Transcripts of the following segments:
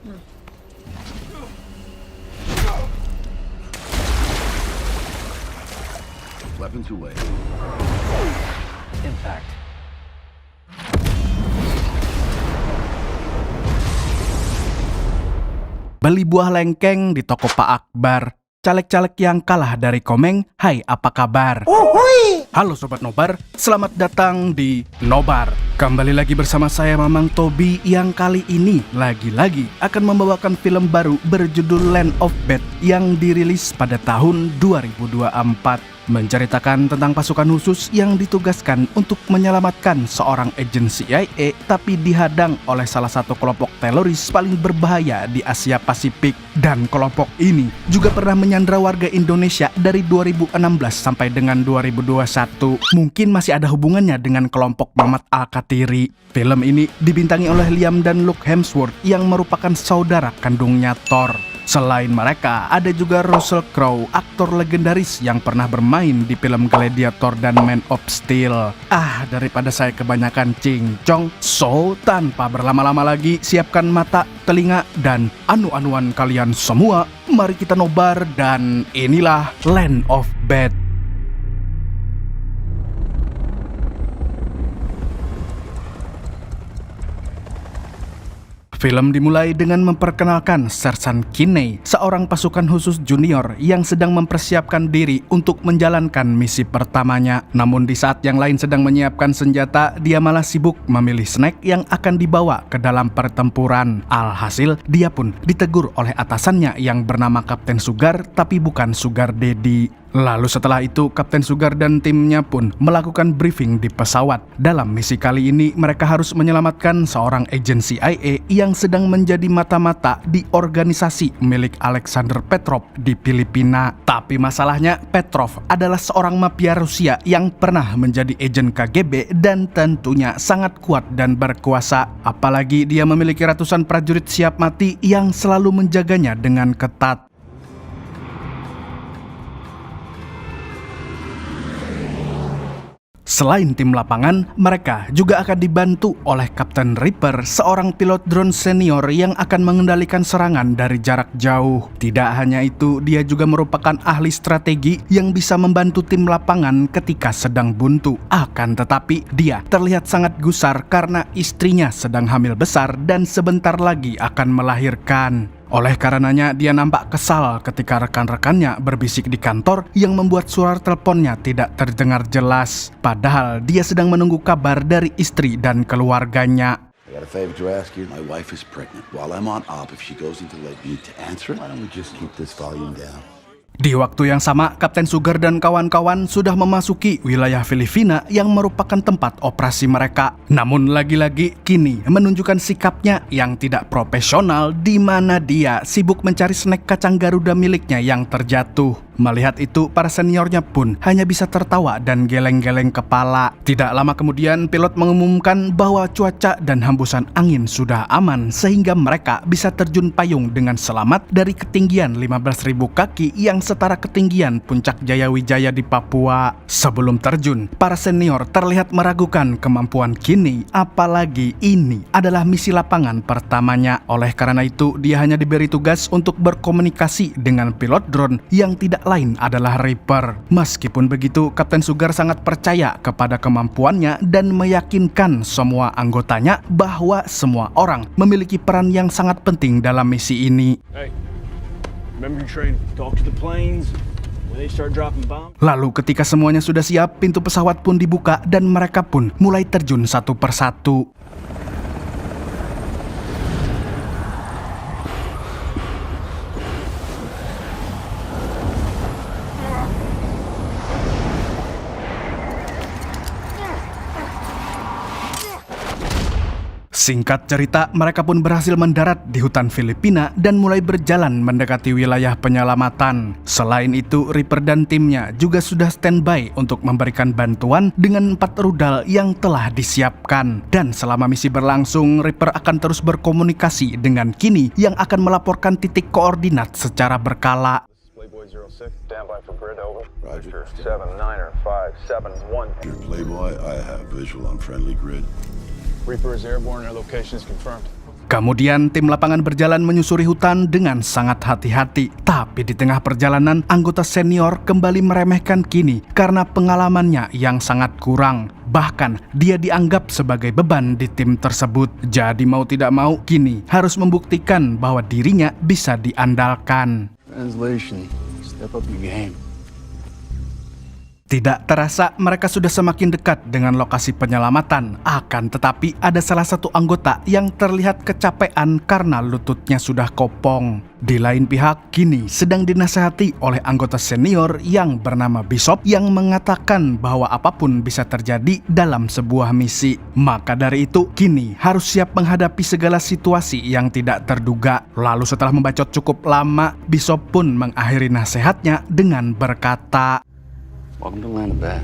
Weapons away. Impact. Beli buah lengkeng di toko Pak Akbar. Caleg-caleg yang kalah dari Komeng, hai apa kabar? Halo Sobat Nobar, selamat datang di Nobar. Kembali lagi bersama saya Mamang Tobi yang kali ini lagi-lagi akan membawakan film baru berjudul Land of Bad yang dirilis pada tahun 2024. Menceritakan tentang pasukan khusus yang ditugaskan untuk menyelamatkan seorang agen CIA tapi dihadang oleh salah satu kelompok teroris paling berbahaya di Asia Pasifik. Dan kelompok ini juga pernah menyandra warga Indonesia dari 2016 sampai dengan 2021. Mungkin masih ada hubungannya dengan kelompok Muhammad Al-Katiri. Film ini dibintangi oleh Liam dan Luke Hemsworth yang merupakan saudara kandungnya Thor. Selain mereka, ada juga Russell Crowe, aktor legendaris yang pernah bermain di film Gladiator dan Man of Steel. Daripada saya kebanyakan cincong, so tanpa berlama-lama lagi, siapkan mata, telinga, dan anu-anuan kalian semua. Mari kita nobar dan inilah Land of Bad. Film dimulai dengan memperkenalkan Sersan Kinney, seorang pasukan khusus junior yang sedang mempersiapkan diri untuk menjalankan misi pertamanya. Namun di saat yang lain sedang menyiapkan senjata, dia malah sibuk memilih snack yang akan dibawa ke dalam pertempuran. Alhasil, dia pun ditegur oleh atasannya yang bernama Kapten Sugar, tapi bukan Sugar Daddy. Lalu setelah itu, Kapten Sugar dan timnya pun melakukan briefing di pesawat. Dalam misi kali ini, mereka harus menyelamatkan seorang agen CIA yang sedang menjadi mata-mata di organisasi milik Alexander Petrov di Filipina. Tapi masalahnya, Petrov adalah seorang mafia Rusia yang pernah menjadi agen KGB dan tentunya sangat kuat dan berkuasa. Apalagi dia memiliki ratusan prajurit siap mati yang selalu menjaganya dengan ketat. Selain tim lapangan, mereka juga akan dibantu oleh Kapten Reaper, seorang pilot drone senior yang akan mengendalikan serangan dari jarak jauh. Tidak hanya itu, dia juga merupakan ahli strategi yang bisa membantu tim lapangan ketika sedang buntu. Akan tetapi, dia terlihat sangat gusar karena istrinya sedang hamil besar dan sebentar lagi akan melahirkan. Oleh karenanya, dia nampak kesal ketika rekan-rekannya berbisik di kantor yang membuat suara teleponnya tidak terdengar jelas. Padahal dia sedang menunggu kabar dari istri dan keluarganya. I got a favor to ask you. My wife is pregnant. While I'm on op, if she goes into labor, you need to answer it. Why don't we just keep this volume down? Di waktu yang sama, Kapten Sugar dan kawan-kawan sudah memasuki wilayah Filipina yang merupakan tempat operasi mereka. Namun lagi-lagi Kinney menunjukkan sikapnya yang tidak profesional, di mana dia sibuk mencari snack kacang Garuda miliknya yang terjatuh. Melihat itu, para seniornya pun hanya bisa tertawa dan geleng-geleng kepala. Tidak lama kemudian, pilot mengumumkan bahwa cuaca dan hembusan angin sudah aman sehingga mereka bisa terjun payung dengan selamat dari ketinggian 15.000 kaki yang setara ketinggian puncak Jayawijaya di Papua. Sebelum terjun, para senior terlihat meragukan kemampuan Kinney, apalagi ini adalah misi lapangan pertamanya. Oleh karena itu, dia hanya diberi tugas untuk berkomunikasi dengan pilot drone yang tidak lain adalah Reaper. Meskipun begitu, Kapten Sugar sangat percaya kepada kemampuannya dan meyakinkan semua anggotanya bahwa semua orang memiliki peran yang sangat penting dalam misi ini. Hey, remember your training. Talk to the planes. When they start dropping bombs. Lalu ketika semuanya sudah siap, pintu pesawat pun dibuka dan mereka pun mulai terjun satu persatu. Singkat cerita, mereka pun berhasil mendarat di hutan Filipina dan mulai berjalan mendekati wilayah penyelamatan. Selain itu, Reaper dan timnya juga sudah standby untuk memberikan bantuan dengan 4 rudal yang telah disiapkan. Dan selama misi berlangsung, Reaper akan terus berkomunikasi dengan Kinney yang akan melaporkan titik koordinat secara berkala. Playboy 06, standby for grid, over. Roger. 79er 571. Your Playboy, I have visual on friendly grid. Reaper is airborne, our location is confirmed. Kemudian tim lapangan berjalan menyusuri hutan dengan sangat hati-hati. Tapi di tengah perjalanan, anggota senior kembali meremehkan Kinney karena pengalamannya yang sangat kurang. Bahkan dia dianggap sebagai beban di tim tersebut. Jadi mau tidak mau, Kinney harus membuktikan bahwa dirinya bisa diandalkan. Translation. Step up your game. Tidak terasa mereka sudah semakin dekat dengan lokasi penyelamatan. Akan tetapi ada salah satu anggota yang terlihat kecapean karena lututnya sudah kopong. Di lain pihak, Kinney sedang dinasihati oleh anggota senior yang bernama Bishop yang mengatakan bahwa apapun bisa terjadi dalam sebuah misi. Maka dari itu, Kinney harus siap menghadapi segala situasi yang tidak terduga. Lalu setelah membacot cukup lama, Bishop pun mengakhiri nasihatnya dengan berkata, Welcome to Land of Bad.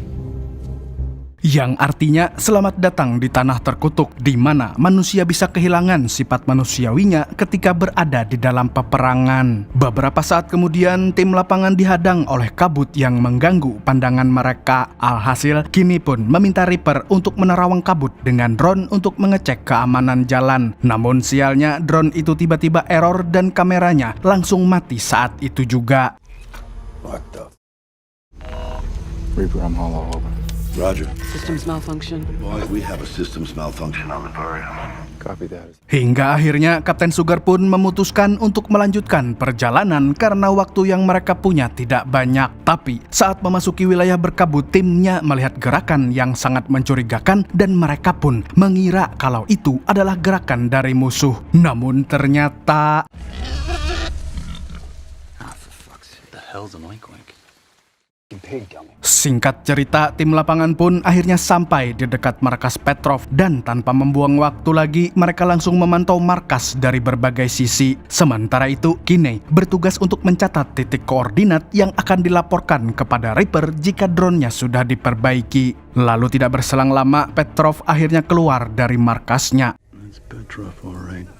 yang artinya selamat datang di tanah terkutuk, di mana manusia bisa kehilangan sifat manusiawinya ketika berada di dalam peperangan. Beberapa saat kemudian, tim lapangan dihadang oleh kabut yang mengganggu pandangan mereka. Alhasil, Kinney pun meminta Reaper untuk menerawang kabut dengan drone untuk mengecek keamanan jalan. Namun sialnya, drone itu tiba-tiba error dan kameranya langsung mati saat itu juga. What the? Reaper, I'm all over. Roger. Systems malfunction. Boys, we have a systems malfunction on the Varia. Copy that. Hingga akhirnya Kapten Sugar pun memutuskan untuk melanjutkan perjalanan karena waktu yang mereka punya tidak banyak. Tapi saat memasuki wilayah berkabut, timnya melihat gerakan yang sangat mencurigakan dan mereka pun mengira kalau itu adalah gerakan dari musuh. Namun ternyata The hell's an oink oink? Pig dummy. singkat cerita, tim lapangan pun akhirnya sampai di dekat markas Petrov dan tanpa membuang waktu lagi, mereka langsung memantau markas dari berbagai sisi. Sementara itu, Kinney bertugas untuk mencatat titik koordinat yang akan dilaporkan kepada Reaper jika drone-nya sudah diperbaiki. Lalu tidak berselang lama, Petrov akhirnya keluar dari markasnya. That's Petrov, all right.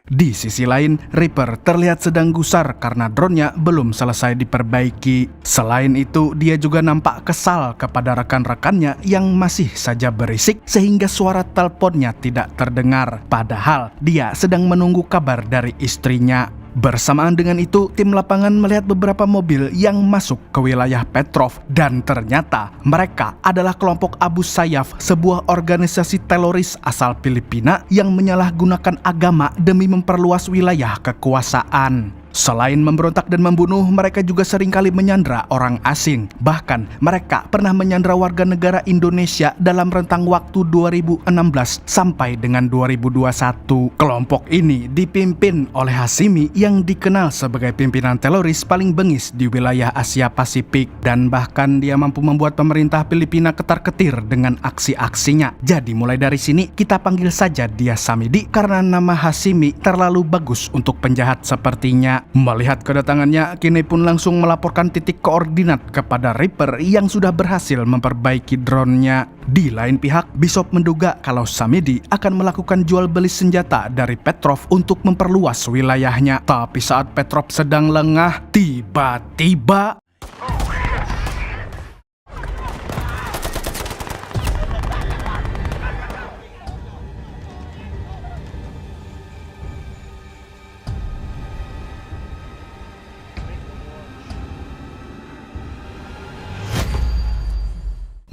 Di sisi lain, Reaper terlihat sedang gusar karena drone-nya belum selesai diperbaiki. Selain itu, dia juga nampak kesal kepada rekan-rekannya yang masih saja berisik sehingga suara teleponnya tidak terdengar. Padahal dia sedang menunggu kabar dari istrinya. Bersamaan dengan itu, tim lapangan melihat beberapa mobil yang masuk ke wilayah Petrov dan ternyata mereka adalah kelompok Abu Sayyaf, sebuah organisasi teroris asal Filipina yang menyalahgunakan agama demi memperluas wilayah kekuasaan. Selain memberontak dan membunuh, mereka juga seringkali menyandra orang asing. Bahkan mereka pernah menyandra warga negara Indonesia dalam rentang waktu 2016 sampai dengan 2021. Kelompok ini dipimpin oleh Hashimi yang dikenal sebagai pimpinan teroris paling bengis di wilayah Asia Pasifik. Dan bahkan dia mampu membuat pemerintah Filipina ketar-ketir dengan aksi-aksinya. Jadi mulai dari sini kita panggil saja dia Samidi karena nama Hashimi terlalu bagus untuk penjahat sepertinya. Melihat kedatangannya, Kinney pun langsung melaporkan titik koordinat kepada Reaper yang sudah berhasil memperbaiki drone-nya. Di lain pihak, Bishop menduga kalau Samidi akan melakukan jual beli senjata dari Petrov untuk memperluas wilayahnya. Tapi saat Petrov sedang lengah, tiba-tiba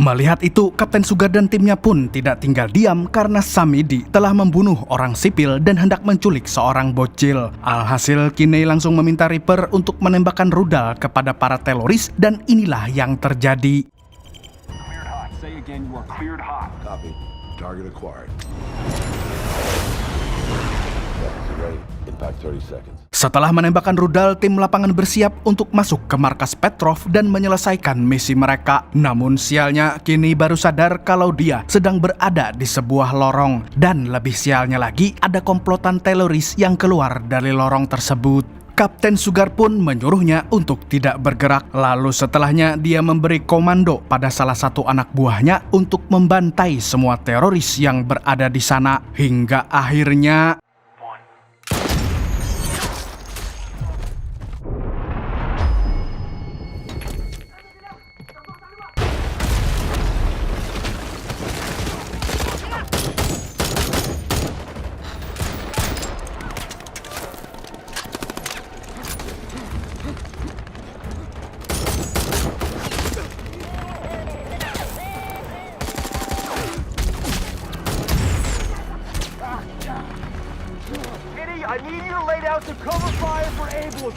melihat itu, Kapten Sugar dan timnya pun tidak tinggal diam karena Samidi telah membunuh orang sipil dan hendak menculik seorang bocil. Alhasil, Kinney langsung meminta Reaper untuk menembakkan rudal kepada para teroris dan inilah yang terjadi. Cleared hot. Say again, you are cleared hot. Copy. Target acquired. Weapons ready. Impact 30 seconds. Setelah menembakkan rudal, tim lapangan bersiap untuk masuk ke markas Petrov dan menyelesaikan misi mereka. Namun sialnya, Kinney baru sadar kalau dia sedang berada di sebuah lorong. Dan lebih sialnya lagi, ada komplotan teroris yang keluar dari lorong tersebut. Kapten Sugar pun menyuruhnya untuk tidak bergerak. Lalu setelahnya dia memberi komando pada salah satu anak buahnya untuk membantai semua teroris yang berada di sana. Hingga akhirnya I need you to lay down some cover fire for Abel.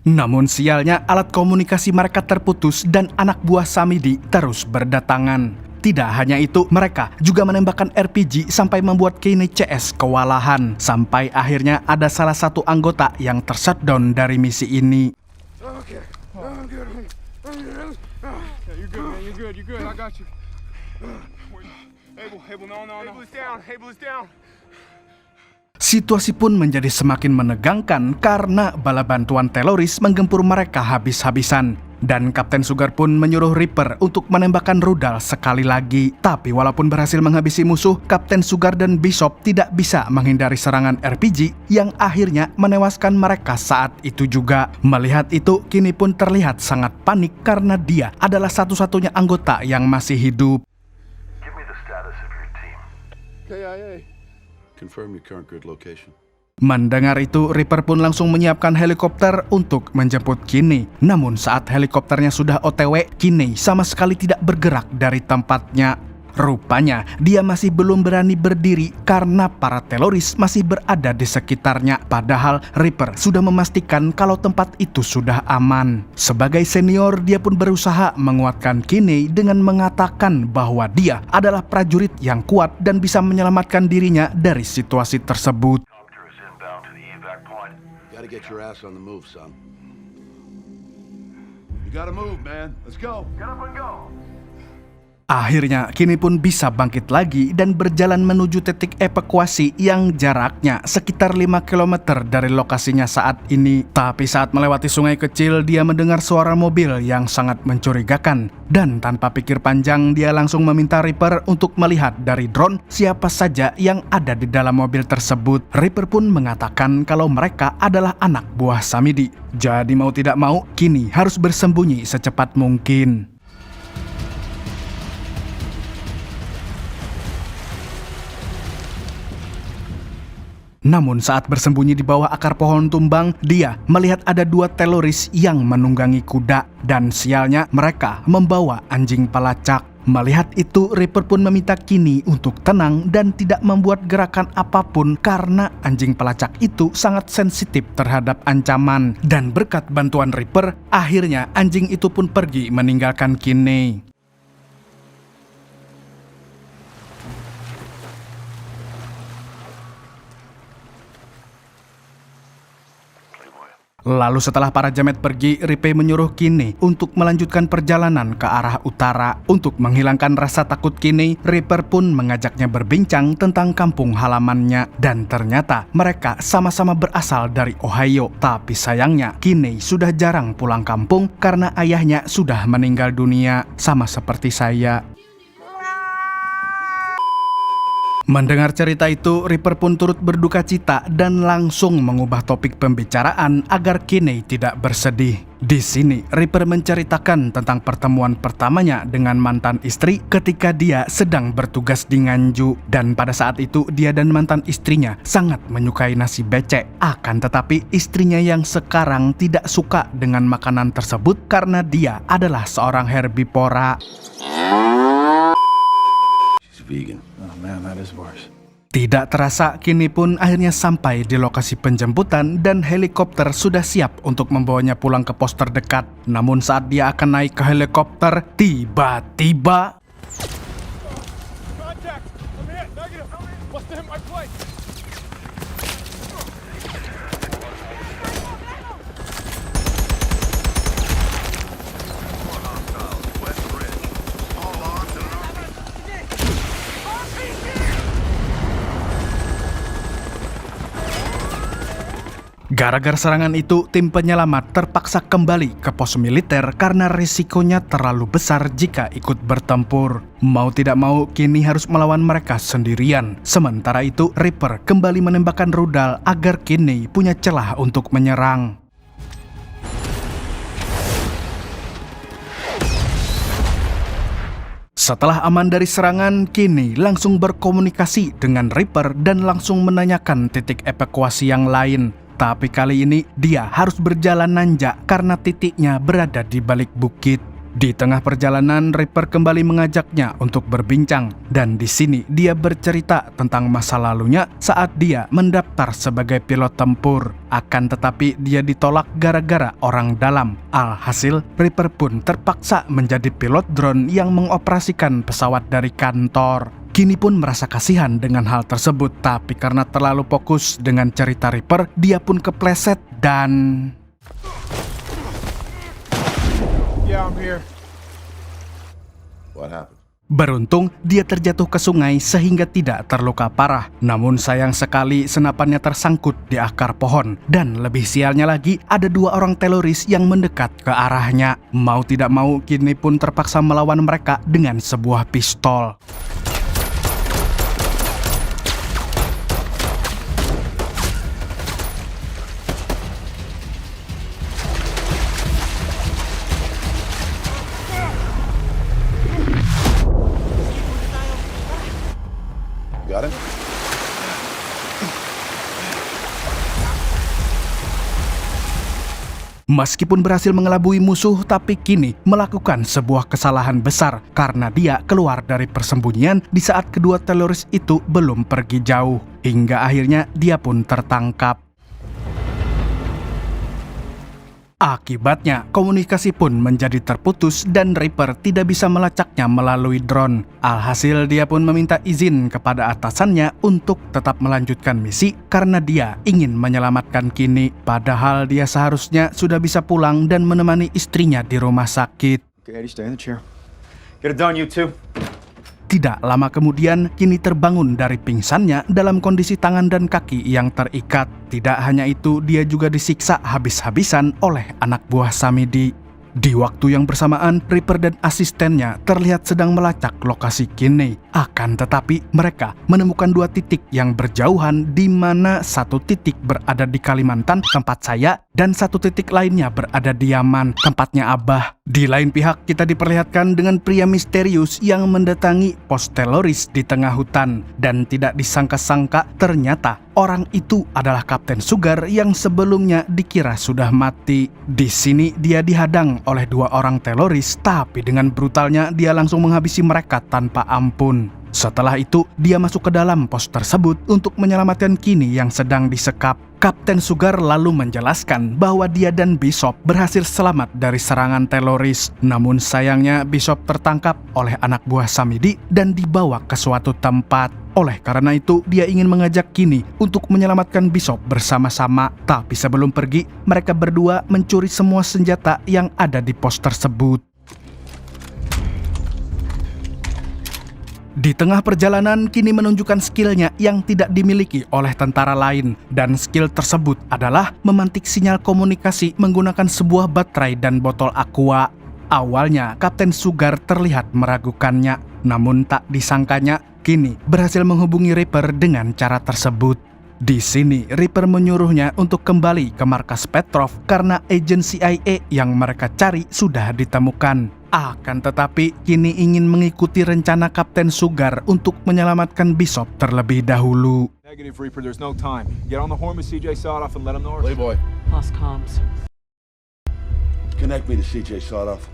Namun sialnya alat komunikasi mereka terputus dan anak buah Samidi terus berdatangan. Tidak hanya itu, mereka juga menembakkan RPG sampai membuat Kenny CS kewalahan. Sampai akhirnya ada salah satu anggota yang tershutdown dari misi ini. Okay. I'm good. Yeah, you're good, man. You're good. I got you. Abel, no. Abel is down. Situasi pun menjadi semakin menegangkan karena bala bantuan teroris menggempur mereka habis-habisan. Dan Kapten Sugar pun menyuruh Reaper untuk menembakkan rudal sekali lagi. Tapi walaupun berhasil menghabisi musuh, Kapten Sugar dan Bishop tidak bisa menghindari serangan RPG yang akhirnya menewaskan mereka saat itu juga. Melihat itu, Kenny pun terlihat sangat panik karena dia adalah satu-satunya anggota yang masih hidup. Give me the status of your team. KIA. Confirm your current grid location. Mendengar itu, Reaper pun langsung menyiapkan helikopter untuk menjemput Kenny. Namun saat helikopternya sudah OTW, Kenny sama sekali tidak bergerak dari tempatnya. Rupanya, dia masih belum berani berdiri karena para teroris masih berada di sekitarnya. Padahal Reaper sudah memastikan kalau tempat itu sudah aman. Sebagai senior, dia pun berusaha menguatkan Kenny dengan mengatakan bahwa dia adalah prajurit yang kuat dan bisa menyelamatkan dirinya dari situasi tersebut. Helicopter is inbound to the evac point. Gotta get your ass on the move, son. You gotta move, man. Let's go. Get up and go. Akhirnya, Kenny pun bisa bangkit lagi dan berjalan menuju titik evakuasi yang jaraknya sekitar 5 km dari lokasinya saat ini. Tapi saat melewati sungai kecil, dia mendengar suara mobil yang sangat mencurigakan. Dan tanpa pikir panjang, dia langsung meminta Reaper untuk melihat dari drone siapa saja yang ada di dalam mobil tersebut. Reaper pun mengatakan kalau mereka adalah anak buah Samidi. Jadi mau tidak mau, Kenny harus bersembunyi secepat mungkin. Namun saat bersembunyi di bawah akar pohon tumbang, dia melihat ada 2 teroris yang menunggangi kuda. Dan sialnya mereka membawa anjing pelacak. Melihat itu, Reaper pun meminta Kenny untuk tenang dan tidak membuat gerakan apapun karena anjing pelacak itu sangat sensitif terhadap ancaman. Dan berkat bantuan Reaper, akhirnya anjing itu pun pergi meninggalkan Kenny. Lalu setelah para jamet pergi, Ripe menyuruh Kenny untuk melanjutkan perjalanan ke arah utara. Untuk menghilangkan rasa takut Kenny, Reaper pun mengajaknya berbincang tentang kampung halamannya. Dan ternyata mereka sama-sama berasal dari Ohio. Tapi sayangnya, Kenny sudah jarang pulang kampung karena ayahnya sudah meninggal dunia. Sama seperti saya. Mendengar cerita itu, Reaper pun turut berduka cita dan langsung mengubah topik pembicaraan agar Kenny tidak bersedih. Di sini, Reaper menceritakan tentang pertemuan pertamanya dengan mantan istri ketika dia sedang bertugas di Nganju. Dan pada saat itu, dia dan mantan istrinya sangat menyukai nasi becek. Akan tetapi, istrinya yang sekarang tidak suka dengan makanan tersebut karena dia adalah seorang herbivora. Vegan. Oh man, that is worse. Tidak terasa, Kenny pun akhirnya sampai di lokasi penjemputan dan helikopter sudah siap untuk membawanya pulang ke pos terdekat. Namun saat dia akan naik ke helikopter, tiba-tiba... Contact! I'm hit! Negative! Must have hit my plate! Gara-gara serangan itu, tim penyelamat terpaksa kembali ke pos militer karena risikonya terlalu besar jika ikut bertempur. Mau tidak mau, Kenny harus melawan mereka sendirian. Sementara itu, Reaper kembali menembakkan rudal agar Kenny punya celah untuk menyerang. Setelah aman dari serangan, Kenny langsung berkomunikasi dengan Reaper dan langsung menanyakan titik evakuasi yang lain. Tapi kali ini dia harus berjalan nanjak karena titiknya berada di balik bukit. Di tengah perjalanan, Reaper kembali mengajaknya untuk berbincang, dan di sini dia bercerita tentang masa lalunya saat dia mendaftar sebagai pilot tempur. Akan tetapi dia ditolak gara-gara orang dalam. Alhasil, Reaper pun terpaksa menjadi pilot drone yang mengoperasikan pesawat dari kantor. Kini pun merasa kasihan dengan hal tersebut, tapi karena terlalu fokus dengan cerita Reaper, dia pun kepleset dan... Yeah, I'm here. What happened? Beruntung, dia terjatuh ke sungai sehingga tidak terluka parah. Namun sayang sekali senapannya tersangkut di akar pohon. Dan lebih sialnya lagi, ada 2 orang teroris yang mendekat ke arahnya. Mau tidak mau, kini pun terpaksa melawan mereka dengan sebuah pistol. Got it? Meskipun berhasil mengelabui musuh, tapi kini melakukan sebuah kesalahan besar karena dia keluar dari persembunyian di saat kedua teroris itu belum pergi jauh. Hingga akhirnya dia pun tertangkap. Akibatnya, komunikasi pun menjadi terputus dan Reaper tidak bisa melacaknya melalui drone. Alhasil, dia pun meminta izin kepada atasannya untuk tetap melanjutkan misi karena dia ingin menyelamatkan Kini. Padahal dia seharusnya sudah bisa pulang dan menemani istrinya di rumah sakit. Okay, Eddie, stay in the chair. Get it done, you two. Tidak lama kemudian, Kini terbangun dari pingsannya dalam kondisi tangan dan kaki yang terikat. Tidak hanya itu, dia juga disiksa habis-habisan oleh anak buah Samidi. Di waktu yang bersamaan, Reaper dan asistennya terlihat sedang melacak lokasi Kini. Akan tetapi, mereka menemukan 2 titik yang berjauhan di mana 1 titik berada di Kalimantan, tempat saya, dan 1 titik lainnya berada di Yaman, tempatnya Abah. Di lain pihak, kita diperlihatkan dengan pria misterius yang mendatangi pos teroris di tengah hutan. Dan tidak disangka-sangka, ternyata orang itu adalah Kapten Sugar yang sebelumnya dikira sudah mati. Di sini dia dihadang oleh 2 orang teroris, tapi dengan brutalnya dia langsung menghabisi mereka tanpa ampun. Setelah itu, dia masuk ke dalam pos tersebut untuk menyelamatkan Kini yang sedang disekap. Kapten Sugar lalu menjelaskan bahwa dia dan Bishop berhasil selamat dari serangan teroris. Namun sayangnya Bishop tertangkap oleh anak buah Samidi dan dibawa ke suatu tempat. Oleh karena itu, dia ingin mengajak Kini untuk menyelamatkan Bishop bersama-sama. Tapi sebelum pergi, mereka berdua mencuri semua senjata yang ada di pos tersebut. Di tengah perjalanan, Kini menunjukkan skillnya yang tidak dimiliki oleh tentara lain. Dan skill tersebut adalah memantik sinyal komunikasi menggunakan sebuah baterai dan botol aqua. Awalnya, Kapten Sugar terlihat meragukannya. Namun tak disangkanya, Kini berhasil menghubungi Reaper dengan cara tersebut. Di sini, Reaper menyuruhnya untuk kembali ke markas Petrov karena agen CIA yang mereka cari sudah ditemukan. Akan tetapi, Kini ingin mengikuti rencana Kapten Sugar untuk menyelamatkan Bishop terlebih dahulu. Negative, Reaper, there's no time. Get on the horn with CJ Sotoff and let him know. Playboy, Lost comms. connect me to CJ Sotoff.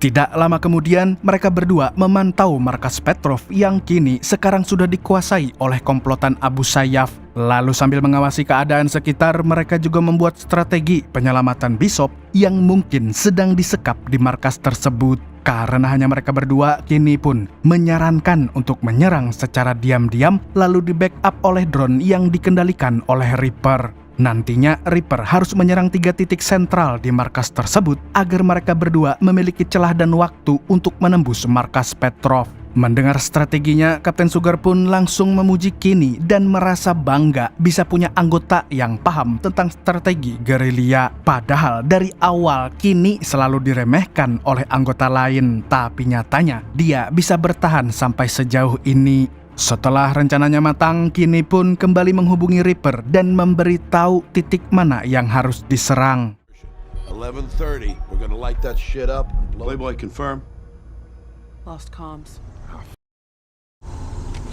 Tidak lama kemudian, mereka berdua memantau markas Petrov yang kini sekarang sudah dikuasai oleh komplotan Abu Sayyaf. Lalu sambil mengawasi keadaan sekitar, mereka juga membuat strategi penyelamatan Bishop yang mungkin sedang disekap di markas tersebut. Karena hanya mereka berdua, Kini pun menyarankan untuk menyerang secara diam-diam lalu di backup oleh drone yang dikendalikan oleh Reaper. Nantinya Reaper harus menyerang 3 titik sentral di markas tersebut agar mereka berdua memiliki celah dan waktu untuk menembus markas Petrov. Mendengar strateginya, Kapten Sugar pun langsung memuji Kini dan merasa bangga bisa punya anggota yang paham tentang strategi gerilya. Padahal dari awal Kini selalu diremehkan oleh anggota lain, tapi nyatanya dia bisa bertahan sampai sejauh ini. Setelah rencananya matang, Kini pun kembali menghubungi Reaper dan memberitahu titik mana yang harus diserang. 11:30. We're gonna light that shit up. Playboy, confirm. Lost comms.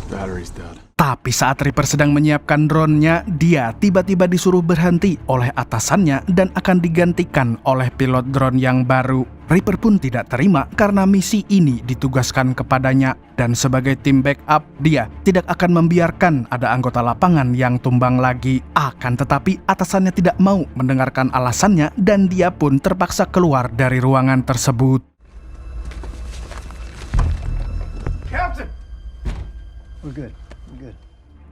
Battery's dead. Tapi saat Reaper sedang menyiapkan drone-nya, dia tiba-tiba disuruh berhenti oleh atasannya dan akan digantikan oleh pilot drone yang baru. Reaper pun tidak terima karena misi ini ditugaskan kepadanya. Dan sebagai tim backup, dia tidak akan membiarkan ada anggota lapangan yang tumbang lagi. Akan tetapi atasannya tidak mau mendengarkan alasannya dan dia pun terpaksa keluar dari ruangan tersebut. Captain! We're good.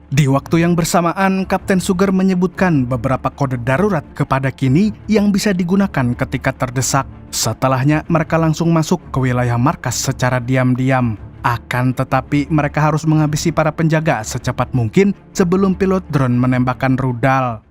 Di waktu yang bersamaan, Kapten Sugar menyebutkan beberapa kode darurat kepada Kini yang bisa digunakan ketika terdesak. Setelahnya, mereka langsung masuk ke wilayah markas secara diam-diam. Akan tetapi, mereka harus menghabisi para penjaga secepat mungkin sebelum pilot drone menembakkan rudal.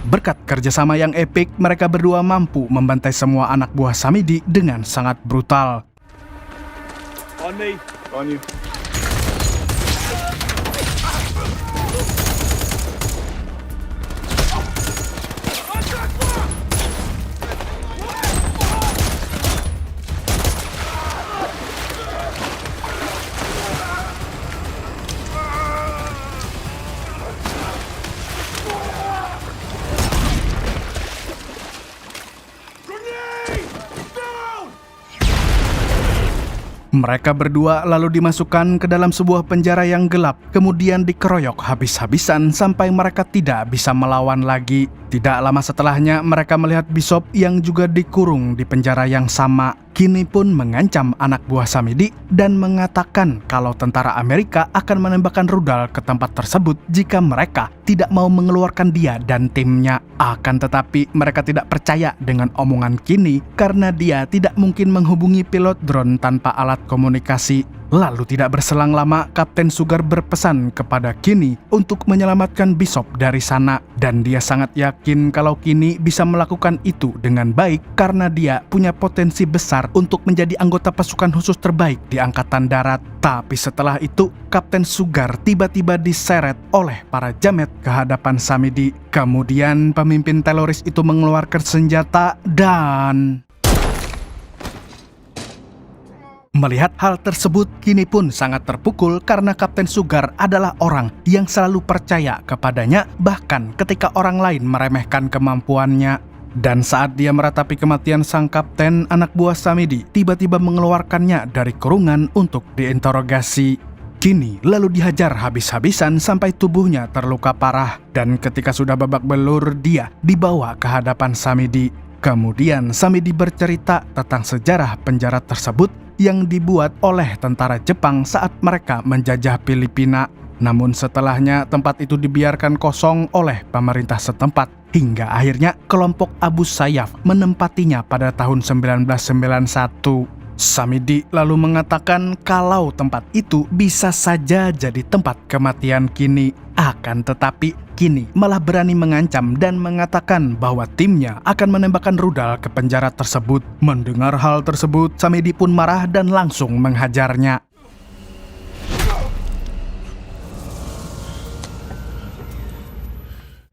Berkat kerjasama yang epik, mereka berdua mampu membantai semua anak buah Samidi dengan sangat brutal. On me. On you. Mereka berdua lalu dimasukkan ke dalam sebuah penjara yang gelap, kemudian dikeroyok habis-habisan sampai mereka tidak bisa melawan lagi. Tidak lama setelahnya, mereka melihat Bishop yang juga dikurung di penjara yang sama. Kini pun mengancam anak buah Samidi dan mengatakan kalau tentara Amerika akan menembakkan rudal ke tempat tersebut jika mereka tidak mau mengeluarkan dia dan timnya. Akan tetapi mereka tidak percaya dengan omongan Kini karena dia tidak mungkin menghubungi pilot drone tanpa alat komunikasi. Lalu tidak berselang lama, Kapten Sugar berpesan kepada Kini untuk menyelamatkan Bishop dari sana. Dan dia sangat yakin kalau Kini bisa melakukan itu dengan baik karena dia punya potensi besar untuk menjadi anggota pasukan khusus terbaik di Angkatan Darat. Tapi setelah itu, Kapten Sugar tiba-tiba diseret oleh para jamet ke hadapan Samidi. Kemudian pemimpin teroris itu mengeluarkan senjata dan... Melihat hal tersebut, Kini pun sangat terpukul karena Kapten Sugar adalah orang yang selalu percaya kepadanya bahkan ketika orang lain meremehkan kemampuannya. Dan saat dia meratapi kematian sang kapten, anak buah Samidi tiba-tiba mengeluarkannya dari kurungan untuk diinterogasi. Kini lalu dihajar habis-habisan sampai tubuhnya terluka parah dan ketika sudah babak belur, dia dibawa ke hadapan Samidi. Kemudian Samidi bercerita tentang sejarah penjara tersebut yang dibuat oleh tentara Jepang saat mereka menjajah Filipina. Namun setelahnya tempat itu dibiarkan kosong oleh pemerintah setempat hingga akhirnya kelompok Abu Sayyaf menempatinya pada tahun 1991. Samidi lalu mengatakan kalau tempat itu bisa saja jadi tempat kematian Kini. Akan tetapi Kini malah berani mengancam dan mengatakan bahwa timnya akan menembakkan rudal ke penjara tersebut. Mendengar hal tersebut, Samidi pun marah dan langsung menghajarnya.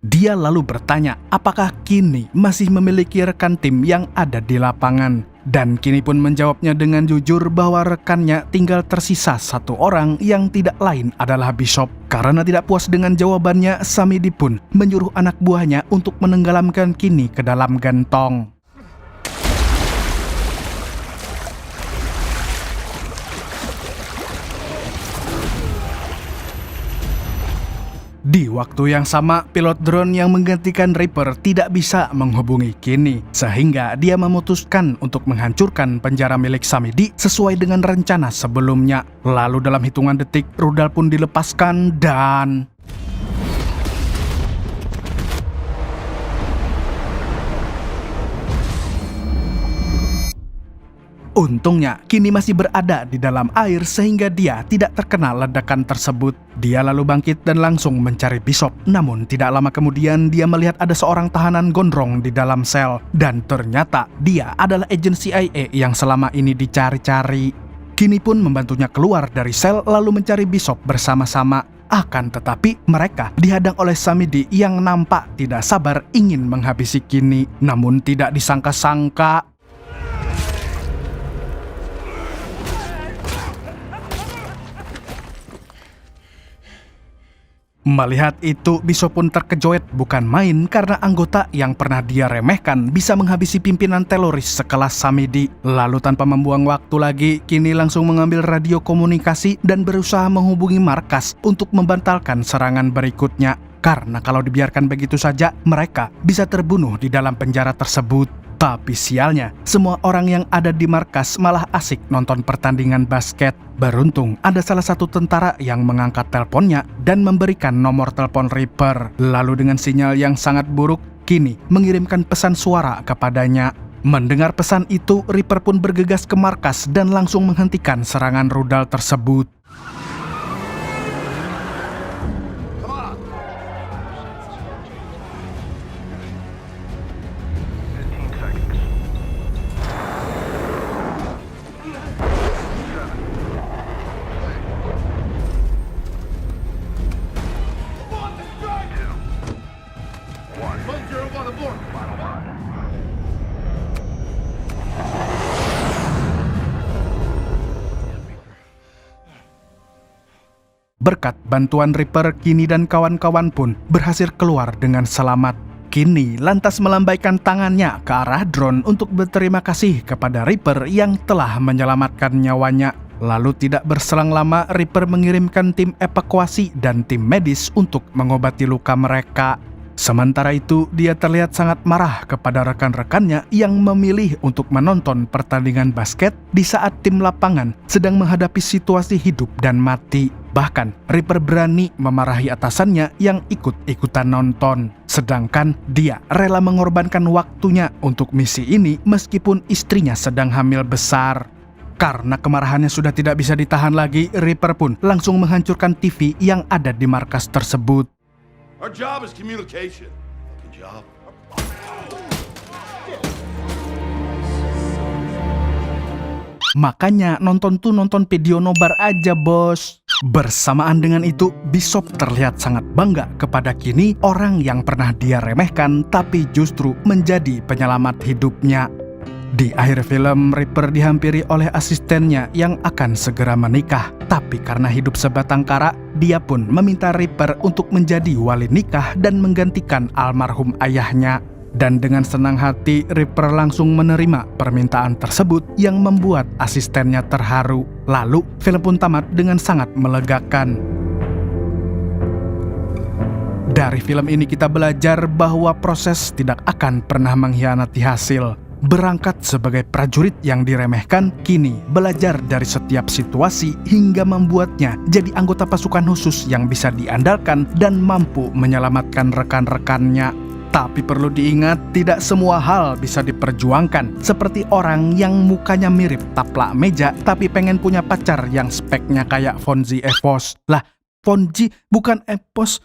Dia lalu bertanya apakah Kini masih memiliki rekan tim yang ada di lapangan. Dan Kini pun menjawabnya dengan jujur bahwa rekannya tinggal tersisa satu orang yang tidak lain adalah Bishop. Karena tidak puas dengan jawabannya, Samidi pun menyuruh anak buahnya untuk menenggelamkan Kini ke dalam gentong. Di waktu yang sama, pilot drone yang menggantikan Reaper tidak bisa menghubungi Kini, sehingga dia memutuskan untuk menghancurkan penjara milik Samidi sesuai dengan rencana sebelumnya. Lalu dalam hitungan detik, rudal pun dilepaskan dan... Untungnya, Kini masih berada di dalam air sehingga dia tidak terkena ledakan tersebut. Dia lalu bangkit dan langsung mencari Bishop. Namun tidak lama kemudian dia melihat ada seorang tahanan gondrong di dalam sel. Dan ternyata dia adalah agen CIA yang selama ini dicari-cari. Kini pun membantunya keluar dari sel lalu mencari Bishop bersama-sama. Akan tetapi mereka dihadang oleh Samidi yang nampak tidak sabar ingin menghabisi Kini. Namun tidak disangka-sangka, melihat itu, Bishop pun terkejut bukan main karena anggota yang pernah dia remehkan bisa menghabisi pimpinan teroris sekelas Samidi. Lalu tanpa membuang waktu lagi, Kini langsung mengambil radio komunikasi dan berusaha menghubungi markas untuk membatalkan serangan berikutnya. Karena kalau dibiarkan begitu saja, mereka bisa terbunuh di dalam penjara tersebut. Tapi sialnya, semua orang yang ada di markas malah asik nonton pertandingan basket. Beruntung ada salah satu tentara yang mengangkat teleponnya dan memberikan nomor telepon Reaper. Lalu dengan sinyal yang sangat buruk, Kini mengirimkan pesan suara kepadanya. Mendengar pesan itu, Reaper pun bergegas ke markas dan langsung menghentikan serangan rudal tersebut. Berkat bantuan Reaper, Kini dan kawan-kawan pun berhasil keluar dengan selamat. Kini lantas melambaikan tangannya ke arah drone untuk berterima kasih kepada Reaper yang telah menyelamatkan nyawanya. Lalu tidak berselang lama, Reaper mengirimkan tim evakuasi dan tim medis untuk mengobati luka mereka. Sementara itu, dia terlihat sangat marah kepada rekan-rekannya yang memilih untuk menonton pertandingan basket di saat tim lapangan sedang menghadapi situasi hidup dan mati. Bahkan, Reaper berani memarahi atasannya yang ikut-ikutan nonton. Sedangkan dia rela mengorbankan waktunya untuk misi ini meskipun istrinya sedang hamil besar. Karena kemarahannya sudah tidak bisa ditahan lagi, Reaper pun langsung menghancurkan TV yang ada di markas tersebut. Our job is communication. Fucking job. Makanya nonton video nobar aja, bos. Bersamaan dengan itu, Bishop terlihat sangat bangga kepada Kini, orang yang pernah dia remehkan tapi justru menjadi penyelamat hidupnya. Di akhir film, Reaper dihampiri oleh asistennya yang akan segera menikah. Tapi karena hidup sebatang kara, dia pun meminta Reaper untuk menjadi wali nikah dan menggantikan almarhum ayahnya. Dan dengan senang hati, Reaper langsung menerima permintaan tersebut yang membuat asistennya terharu. Lalu, film pun tamat dengan sangat melegakan. Dari film ini kita belajar bahwa proses tidak akan pernah mengkhianati hasil. Berangkat sebagai prajurit yang diremehkan, Kini belajar dari setiap situasi hingga membuatnya jadi anggota pasukan khusus yang bisa diandalkan dan mampu menyelamatkan rekan-rekannya. Tapi perlu diingat, tidak semua hal bisa diperjuangkan. Seperti orang yang mukanya mirip taplak meja, tapi pengen punya pacar yang speknya kayak Fonzie Evos. Lah, Fonzie bukan Evos.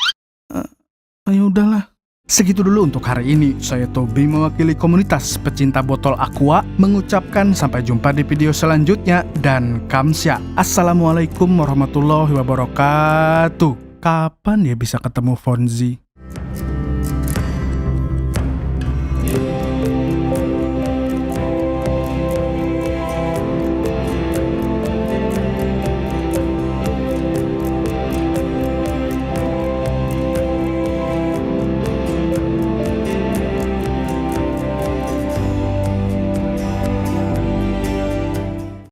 Ayo udahlah. Segitu dulu untuk hari ini. Saya Tobi mewakili komunitas pecinta botol Aqua mengucapkan sampai jumpa di video selanjutnya dan kamsya. Assalamualaikum warahmatullahi wabarakatuh. Kapan ya bisa ketemu Fonzie?